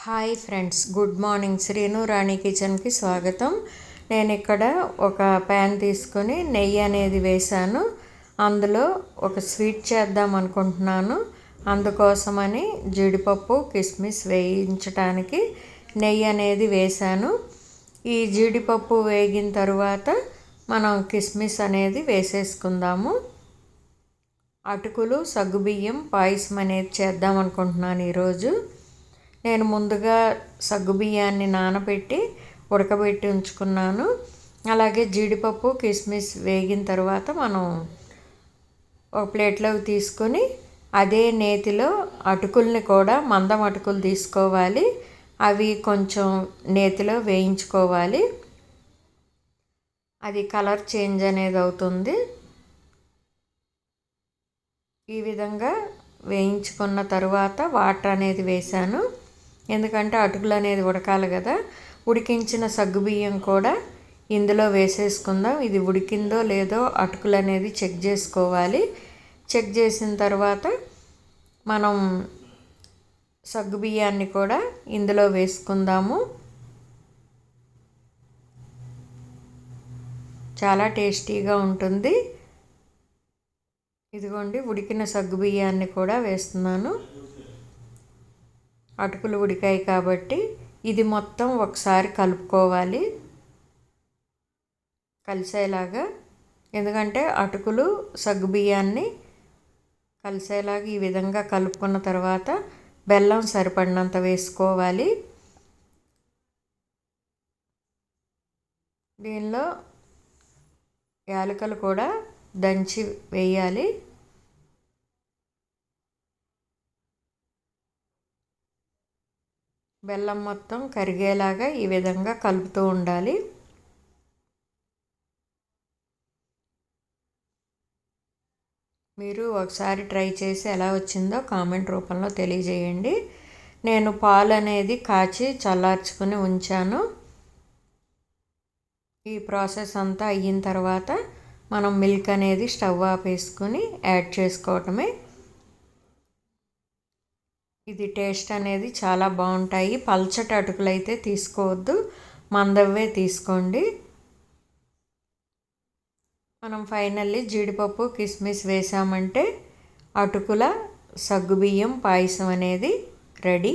Hi friends, good morning. Srinu Rani కిచెన్కి స్వాగతం. నేను ఇక్కడ ఒక ప్యాన్ తీసుకొని నెయ్యి అనేది వేశాను. అందులో ఒక స్వీట్ చేద్దాం అనుకుంటున్నాను. అందుకోసమని జీడిపప్పు కిస్మిస్ వేయించడానికి నెయ్యి అనేది వేశాను. ఈ జీడిపప్పు వేగిన తరువాత మనం కిస్మిస్ అనేది వేసేసుకుందాము. అటుకులు సగ్గుబియ్యం పాయసం అనేది చేద్దాం అనుకుంటున్నాను ఈరోజు. నేను ముందుగా సగ్గుబియ్యాన్ని నానబెట్టి ఉడకబెట్టి ఉంచుకున్నాను. అలాగే జీడిపప్పు కిస్మిస్ వేగిన తర్వాత మనం ఒక ప్లేట్లోకి తీసుకొని అదే నేతిలో అటుకుల్ని కూడా మందం అటుకులు తీసుకోవాలి. అవి కొంచెం నేతిలో వేయించుకోవాలి. అది కలర్ చేంజ్ అనేది అవుతుంది. ఈ విధంగా వేయించుకున్న తర్వాత వాటర్ అనేది వేశాను. ఎందుకంటే అటుకులు అనేది ఉడకాలి కదా. ఉడికించిన సగ్గుబియ్యం కూడా ఇందులో వేసేసుకుందాం. ఇది ఉడికిందో లేదో అటుకులు అనేది చెక్ చేసుకోవాలి. చెక్ చేసిన తర్వాత మనం సగ్గుబియ్యాన్ని కూడా ఇందులో వేసుకుందాము. చాలా టేస్టీగా ఉంటుంది. ఇదిగోండి, ఉడికిన సగ్గుబియ్యాన్ని కూడా వేస్తున్నాను. అటుకులు ఉడికాయి కాబట్టి ఇది మొత్తం ఒకసారి కలుపుకోవాలి కలిసేలాగా. ఎందుకంటే అటుకులు సగ్గుబియ్యాన్ని కలిసేలాగా ఈ విధంగా కలుపుకున్న తర్వాత బెల్లం సరిపడినంత వేసుకోవాలి. దీనిలో యాలకులు కూడా దంచి వేయాలి. బెల్లం మొత్తం కరిగేలాగా ఈ విధంగా కలుపుతూ ఉండాలి. మీరు ఒకసారి ట్రై చేసి ఎలా వచ్చిందో కామెంట్ రూపంలో తెలియజేయండి. నేను పాలు అనేది కాచి చల్లార్చుకొని ఉంచాను. ఈ ప్రాసెస్ అంతా అయిన తర్వాత మనం మిల్క్ అనేది స్టవ్ ఆపేసుకొని యాడ్ చేసుకోవటమే. ఇది టేస్ట్ అనేది చాలా బాగుంటాయి. పల్చటి అటుకులు అయితే తీసుకోవద్దు, మందవే తీసుకోండి. మనం ఫైనల్లీ జీడిపప్పు కిస్మిస్ వేసామంటే అటుకుల సగ్గుబియ్యం పాయసం అనేది రెడీ.